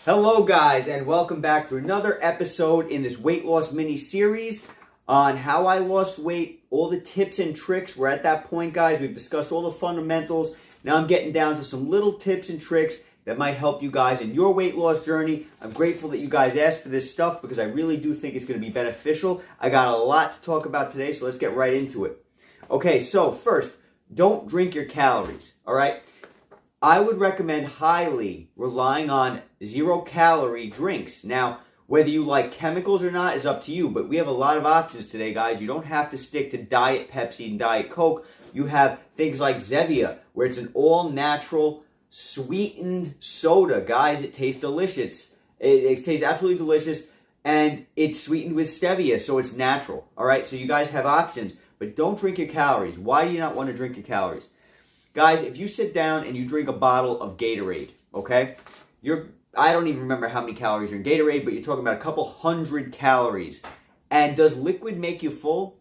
Hello guys, and welcome back to another episode in this weight loss mini series on how I lost weight, all the tips and tricks. We're at that point, guys. We've discussed all the fundamentals. Now I'm getting down to some little tips and tricks that might help you guys in your weight loss journey. I'm grateful that you guys asked for this stuff because I really do think it's going to be beneficial. I got a lot to talk about today, so let's get right into it. Okay, so first, don't drink your calories, all right? I would recommend highly relying on zero-calorie drinks. Now, whether you like chemicals or not is up to you, but we have a lot of options today, guys. You don't have to stick to Diet Pepsi and Diet Coke. You have things like Zevia, where it's an all-natural, sweetened soda. Guys, it tastes delicious. It tastes absolutely delicious, and it's sweetened with stevia, so it's natural, all right? So you guys have options, but don't drink your calories. Why do you not want to drink your calories? Guys, if you sit down and you drink a bottle of Gatorade, okay, I don't even remember how many calories are in Gatorade, but you're talking about a couple hundred calories. And does liquid make you full?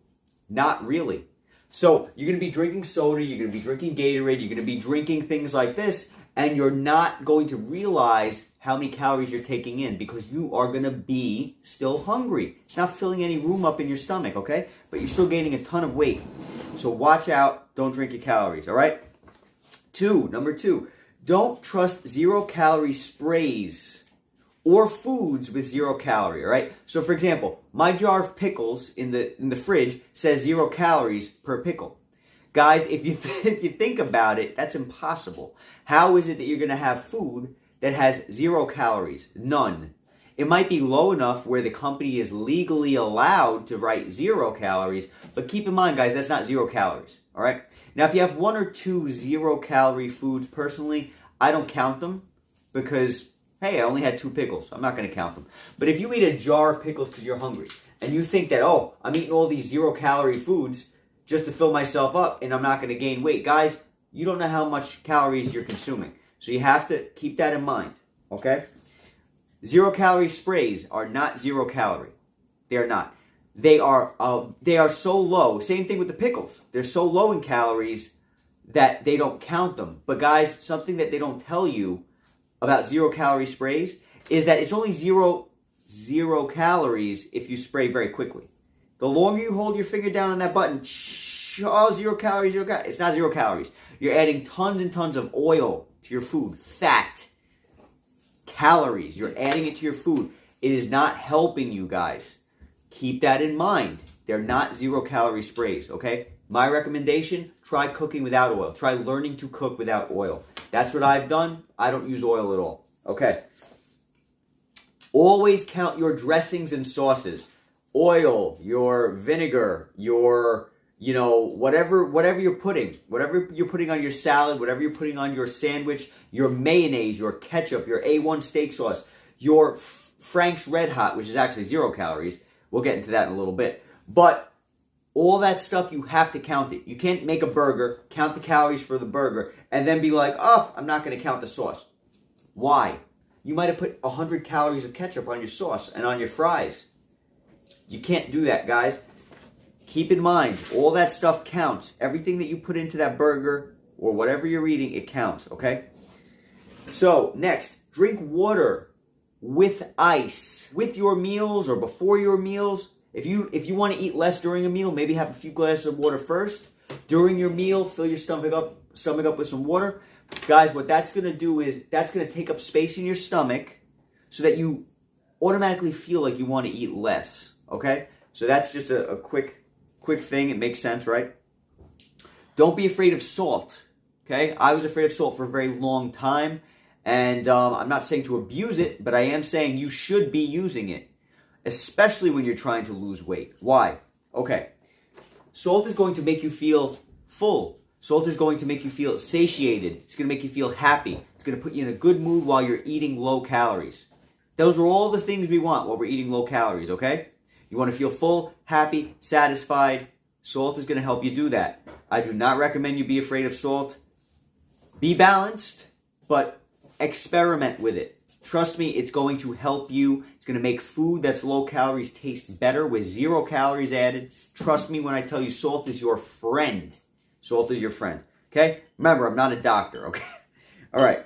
Not really. So you're going to be drinking soda, you're going to be drinking Gatorade, you're going to be drinking things like this, and you're not going to realize how many calories you're taking in because you are going to be still hungry. It's not filling any room up in your stomach, okay? But you're still gaining a ton of weight. So watch out, don't drink your calories, all right? Number two, don't trust zero-calorie sprays or foods with zero calorie, all right? So, for example, my jar of pickles in the fridge says 0 calories per pickle. Guys, if you think about it, that's impossible. How is it that you're going to have food that has 0 calories? None. It might be low enough where the company is legally allowed to write 0 calories, but keep in mind, guys, that's not 0 calories, all right? Now, if you have 1 or 2 zero-calorie foods, personally, I don't count them because, hey, I only had 2 pickles. I'm not going to count them. But if you eat a jar of pickles because you're hungry and you think that, oh, I'm eating all these zero-calorie foods just to fill myself up and I'm not going to gain weight, guys, you don't know how much calories you're consuming. So you have to keep that in mind, okay? Zero-calorie sprays are not 0 calorie. They are not. They are so low. Same thing with the pickles. They're so low in calories that they don't count them. But guys, something that they don't tell you about zero-calorie sprays is that it's only zero calories if you spray very quickly. The longer you hold your finger down on that button, 0 calories, 0 calories. It's not 0 calories. You're adding tons and tons of oil to your food, fat, calories. You're adding it to your food. It is not helping you, guys. Keep that in mind. They're not 0-calorie sprays, okay? My recommendation, try cooking without oil. Try learning to cook without oil. That's what I've done. I don't use oil at all, okay? Always count your dressings and sauces. Oil, your vinegar, your, whatever you're putting. Whatever you're putting on your salad, whatever you're putting on your sandwich, your mayonnaise, your ketchup, your A1 steak sauce, your Frank's Red Hot, which is actually 0 calories. We'll get into that in a little bit. But all that stuff, you have to count it. You can't make a burger, count the calories for the burger, and then be like, oh, I'm not going to count the sauce. Why? You might have put 100 calories of ketchup on your sauce and on your fries. You can't do that, guys. Keep in mind, all that stuff counts. Everything that you put into that burger or whatever you're eating, it counts, okay? So, next, drink water with ice with your meals or before your meals. If you want to eat less during a meal, maybe have a few glasses of water first. During your meal, fill your stomach up with some water. Guys, what that's going to do is that's going to take up space in your stomach so that you automatically feel like you want to eat less, okay? So that's just a quick thing. It makes sense, right? Don't be afraid of salt, okay? I was afraid of salt for a very long time. And I'm not saying to abuse it, but I am saying you should be using it, especially when you're trying to lose weight. Why? Okay. Salt is going to make you feel full. Salt is going to make you feel satiated. It's going to make you feel happy. It's going to put you in a good mood while you're eating low calories. Those are all the things we want while we're eating low calories, okay? You want to feel full, happy, satisfied. Salt is going to help you do that. I do not recommend you be afraid of salt. Be balanced, but experiment with it. Trust me, it's going to help you. It's going to make food that's low calories taste better with 0 calories added. Trust me when I tell you salt is your friend. Salt is your friend. Okay? Remember, I'm not a doctor, okay? All right.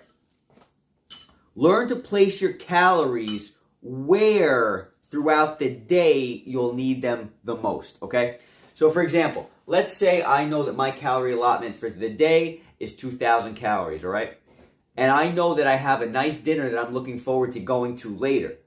Learn to place your calories where throughout the day you'll need them the most, okay? So for example, let's say I know that my calorie allotment for the day is 2,000 calories, all right? And I know that I have a nice dinner that I'm looking forward to going to later.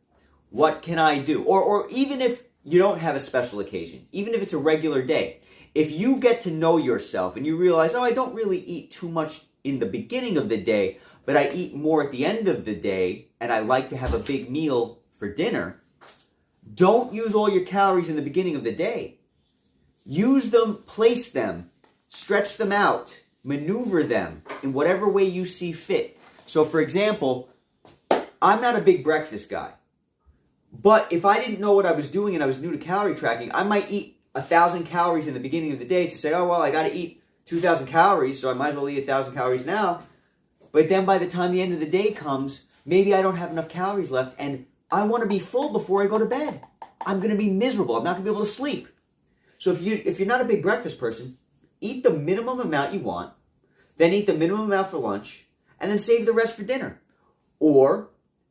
What can I do? Or even if you don't have a special occasion, even if it's a regular day, if you get to know yourself and you realize, oh, I don't really eat too much in the beginning of the day, but I eat more at the end of the day, and I like to have a big meal for dinner, don't use all your calories in the beginning of the day. Use them, place them, stretch them out, maneuver them in whatever way you see fit. So for example, I'm not a big breakfast guy. But if I didn't know what I was doing and I was new to calorie tracking, I might eat 1,000 calories in the beginning of the day to say, oh, well, I got to eat 2,000 calories, so I might as well eat 1,000 calories now. But then by the time the end of the day comes, maybe I don't have enough calories left, and I want to be full before I go to bed. I'm going to be miserable. I'm not going to be able to sleep. So if you're not a big breakfast person, eat the minimum amount you want, then eat the minimum amount for lunch, and then save the rest for dinner. Or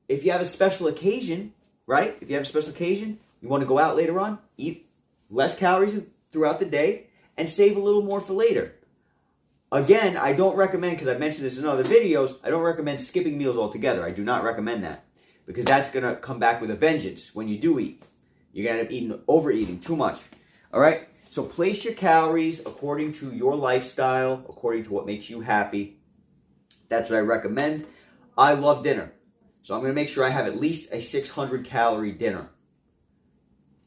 if you have a special occasion, right? If you have a special occasion, you want to go out later on, eat less calories throughout the day, and save a little more for later. Again, I don't recommend, because I've mentioned this in other videos, I don't recommend skipping meals altogether. I do not recommend that, because that's going to come back with a vengeance when you do eat. You're going to end up overeating too much. All right? So place your calories according to your lifestyle, according to what makes you happy. That's what I recommend. I love dinner. So I'm going to make sure I have at least a 600-calorie dinner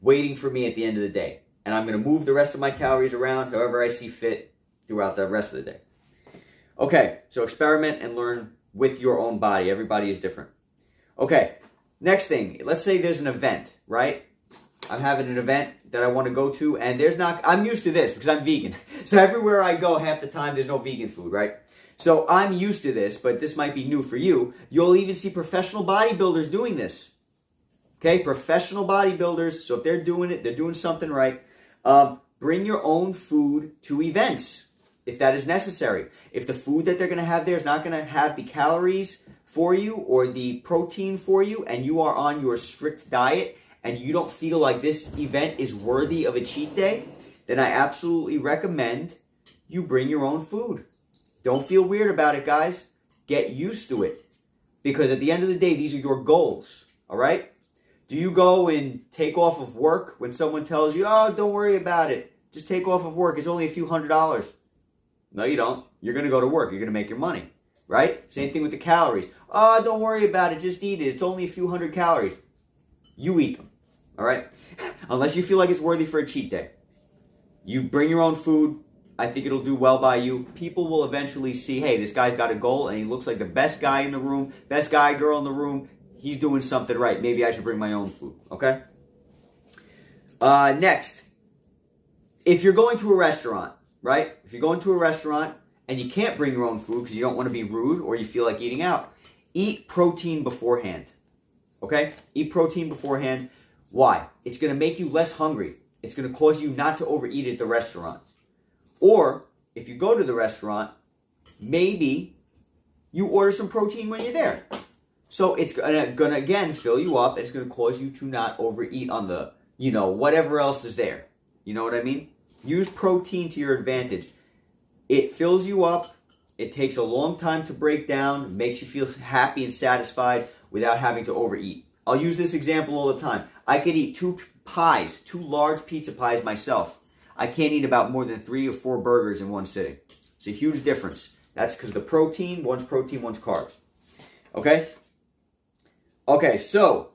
waiting for me at the end of the day. And I'm going to move the rest of my calories around however I see fit throughout the rest of the day. Okay, so experiment and learn with your own body. Everybody is different. Okay, next thing. Let's say there's an event, right? I'm having an event that I want to go to, and I'm used to this because I'm vegan. So everywhere I go, half the time, there's no vegan food, right? So I'm used to this, but this might be new for you. You'll even see professional bodybuilders doing this. Okay, professional bodybuilders. So if they're doing it, they're doing something right. Bring your own food to events if that is necessary. If the food that they're going to have there is not going to have the calories for you or the protein for you, and you are on your strict diet, and you don't feel like this event is worthy of a cheat day, then I absolutely recommend you bring your own food. Don't feel weird about it, guys. Get used to it. Because at the end of the day, these are your goals, all right? Do you go and take off of work when someone tells you, oh, don't worry about it. Just take off of work. It's only a few $100s. No, you don't. You're going to go to work. You're going to make your money, right? Same thing with the calories. Oh, don't worry about it. Just eat it. It's only a few hundred calories. You eat them, all right? Unless you feel like it's worthy for a cheat day. You bring your own food. I think it'll do well by you. People will eventually see, hey, this guy's got a goal, and he looks like the best guy in the room, best guy, girl in the room. He's doing something right. Maybe I should bring my own food, okay? Next, if you're going to a restaurant, right? If you're going to a restaurant and you can't bring your own food because you don't want to be rude or you feel like eating out, eat protein beforehand, okay? Eat protein beforehand. Why? It's going to make you less hungry. It's going to cause you not to overeat at the restaurant. Or, if you go to the restaurant, maybe you order some protein when you're there. So it's going to again, fill you up. It's going to cause you to not overeat on the, whatever else is there. You know what I mean? Use protein to your advantage. It fills you up. It takes a long time to break down. Makes you feel happy and satisfied without having to overeat. I'll use this example all the time. I could eat 2 large pizza pies myself. I can't eat about more than 3 or 4 burgers in one sitting. It's a huge difference. That's because the protein, one's carbs. Okay? Okay, so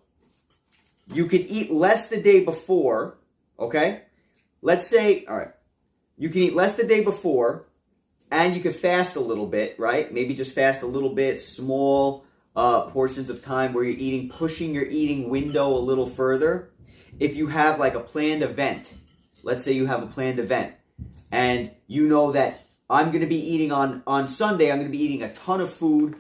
you could eat less the day before, okay? Let's say, all right, you can eat less the day before, and you can fast a little bit, right? Maybe just fast a little bit, small portions of time where you're eating, pushing your eating window a little further. If you have like a planned event, let's say you have a planned event, and you know that I'm going to be eating on Sunday, I'm going to be eating a ton of food.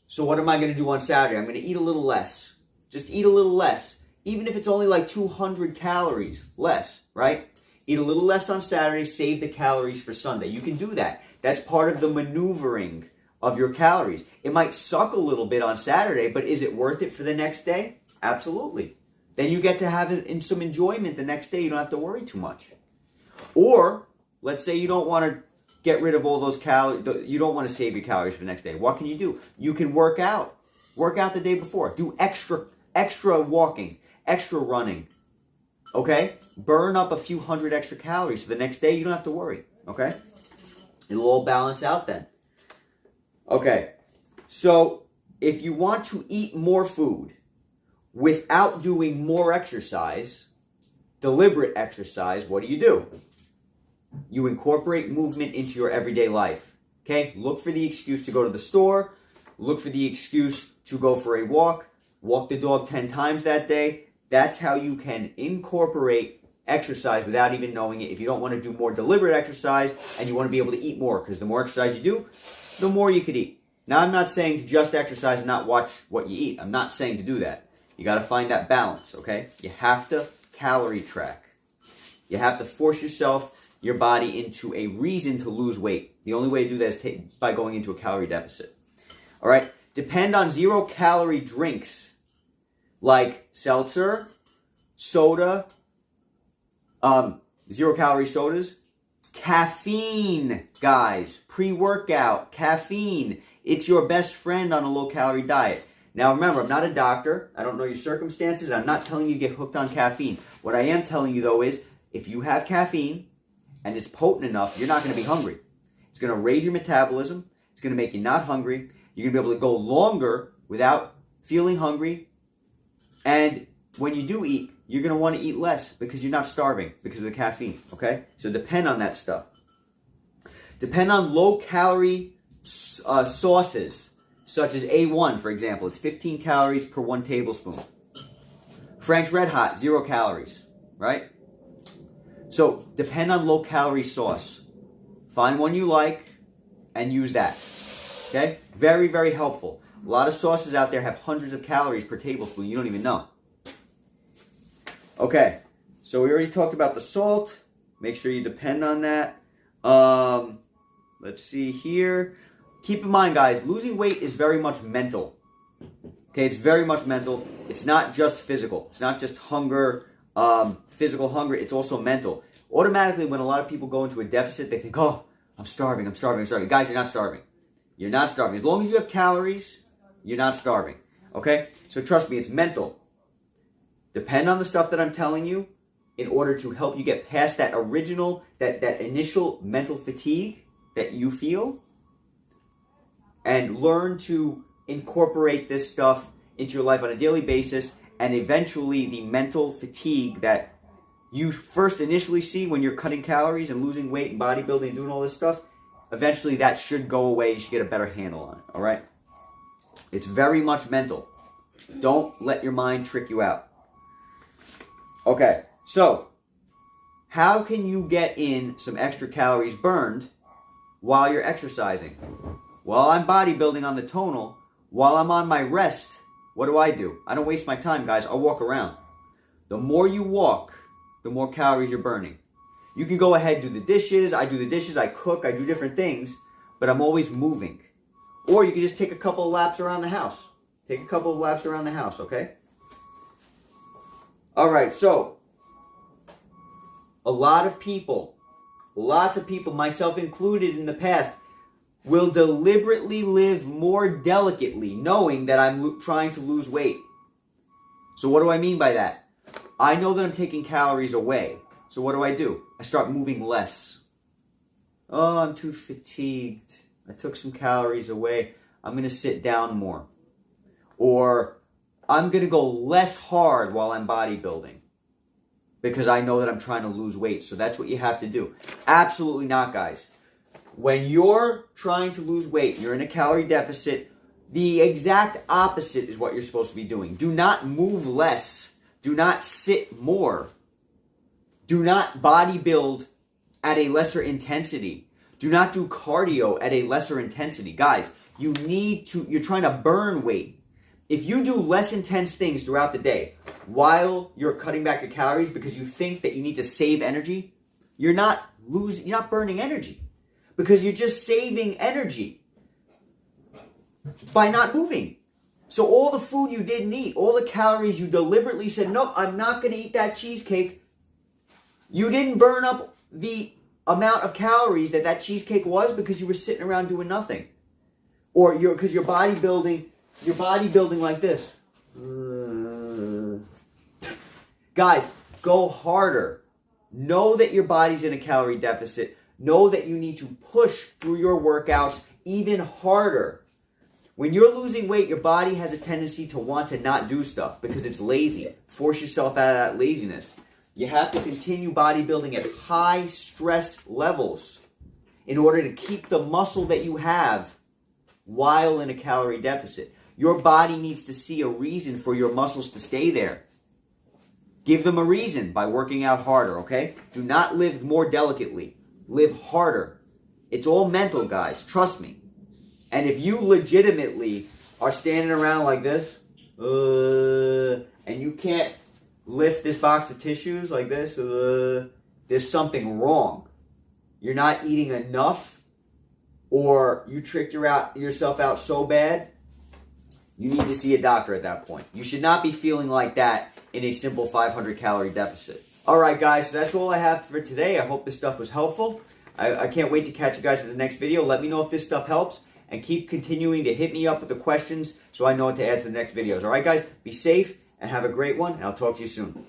So what am I going to do on Saturday? I'm going to eat a little less. Just eat a little less. Even if it's only like 200 calories less, right? Eat a little less on Saturday, save the calories for Sunday. You can do that. That's part of the maneuvering of your calories. It might suck a little bit on Saturday, but is it worth it for the next day? Absolutely. Then you get to have it in some enjoyment the next day. You don't have to worry too much. Or let's say you don't want to get rid of all those calories. You don't want to save your calories for the next day. What can you do? You can work out. Work out the day before. Do extra walking, extra running. Okay? Burn up a few hundred extra calories. So the next day you don't have to worry. Okay? It'll all balance out then. Okay. So if you want to eat more food without doing more exercise, deliberate exercise, what do? You incorporate movement into your everyday life. Okay? Look for the excuse to go to the store. Look for the excuse to go for a walk. Walk the dog 10 times that day. That's how you can incorporate exercise without even knowing it. If you don't want to do more deliberate exercise and you want to be able to eat more, because the more exercise you do, the more you could eat. Now, I'm not saying to just exercise and not watch what you eat. I'm not saying to do that. You got to find that balance, okay? You have to calorie track. You have to force yourself, your body, into a reason to lose weight. The only way to do that is by going into a calorie deficit. All right? Depend on 0-calorie drinks like seltzer, soda, 0-calorie sodas, caffeine, guys, pre-workout, caffeine. It's your best friend on a low-calorie diet. Now, remember, I'm not a doctor. I don't know your circumstances. I'm not telling you to get hooked on caffeine. What I am telling you, though, is if you have caffeine and it's potent enough, you're not going to be hungry. It's going to raise your metabolism. It's going to make you not hungry. You're going to be able to go longer without feeling hungry. And when you do eat, you're going to want to eat less because you're not starving because of the caffeine, okay? So depend on that stuff. Depend on low-calorie sauces, such as A1, for example. It's 15 calories per 1 tablespoon. Frank's Red Hot, 0 calories, right? So depend on low-calorie sauce. Find one you like and use that, okay? Very, very helpful. A lot of sauces out there have hundreds of calories per tablespoon. You don't even know. Okay, so we already talked about the salt. Make sure you depend on that. Let's see here. Keep in mind, guys, losing weight is very much mental. Okay, it's very much mental. It's not just physical. It's not just hunger, physical hunger. It's also mental. Automatically, when a lot of people go into a deficit, they think, oh, I'm starving. Guys, you're not starving. You're not starving. As long as you have calories, you're not starving. Okay? So trust me, it's mental. Depend on the stuff that I'm telling you in order to help you get past that that initial mental fatigue that you feel, and learn to incorporate this stuff into your life on a daily basis, and eventually the mental fatigue that you first initially see when you're cutting calories and losing weight and bodybuilding and doing all this stuff, eventually that should go away. You should get a better handle on it, all right? It's very much mental. Don't let your mind trick you out. Okay, so how can you get in some extra calories burned while you're exercising? While I'm bodybuilding on the tonal, while I'm on my rest, what do? I don't waste my time, guys. I'll walk around. The more you walk, the more calories you're burning. You can go ahead and do the dishes. I do the dishes, I cook, I do different things, but I'm always moving. Or you can just take a couple of laps around the house. Take a couple of laps around the house, okay? All right, so lots of people, myself included in the past, will deliberately live more delicately, knowing that I'm trying to lose weight. So what do I mean by that? I know that I'm taking calories away. So what do? I start moving less. Oh, I'm too fatigued. I took some calories away. I'm going to sit down more. Or I'm going to go less hard while I'm bodybuilding because I know that I'm trying to lose weight. So that's what you have to do. Absolutely not, guys. When you're trying to lose weight, you're in a calorie deficit, the exact opposite is what you're supposed to be doing. Do not move less. Do not sit more. Do not bodybuild at a lesser intensity. Do not do cardio at a lesser intensity. Guys, you're trying to burn weight. If you do less intense things throughout the day while you're cutting back your calories because you think that you need to save energy, you're not burning energy because you're just saving energy. by not moving. So all the food you didn't eat, all the calories you deliberately said, nope, I'm not going to eat that cheesecake. You didn't burn up the amount of calories that cheesecake was because you were sitting around doing nothing. Or because you're bodybuilding like this. Guys, go harder. Know that your body's in a calorie deficit. Know that you need to push through your workouts even harder. When you're losing weight, your body has a tendency to want to not do stuff because it's lazy. Force yourself out of that laziness. You have to continue bodybuilding at high stress levels in order to keep the muscle that you have while in a calorie deficit. Your body needs to see a reason for your muscles to stay there. Give them a reason by working out harder, okay? Do not live more delicately. Live harder. It's all mental, guys. Trust me. And if you legitimately are standing around like this, and you can't lift this box of tissues like this, there's something wrong. You're not eating enough, or you tricked yourself out so bad, you need to see a doctor at that point. You should not be feeling like that in a simple 500 calorie deficit. All right, guys, so that's all I have for today. I hope this stuff was helpful. I can't wait to catch you guys in the next video. Let me know if this stuff helps, and keep continuing to hit me up with the questions so I know what to add to the next videos. All right, guys, be safe and have a great one, and I'll talk to you soon.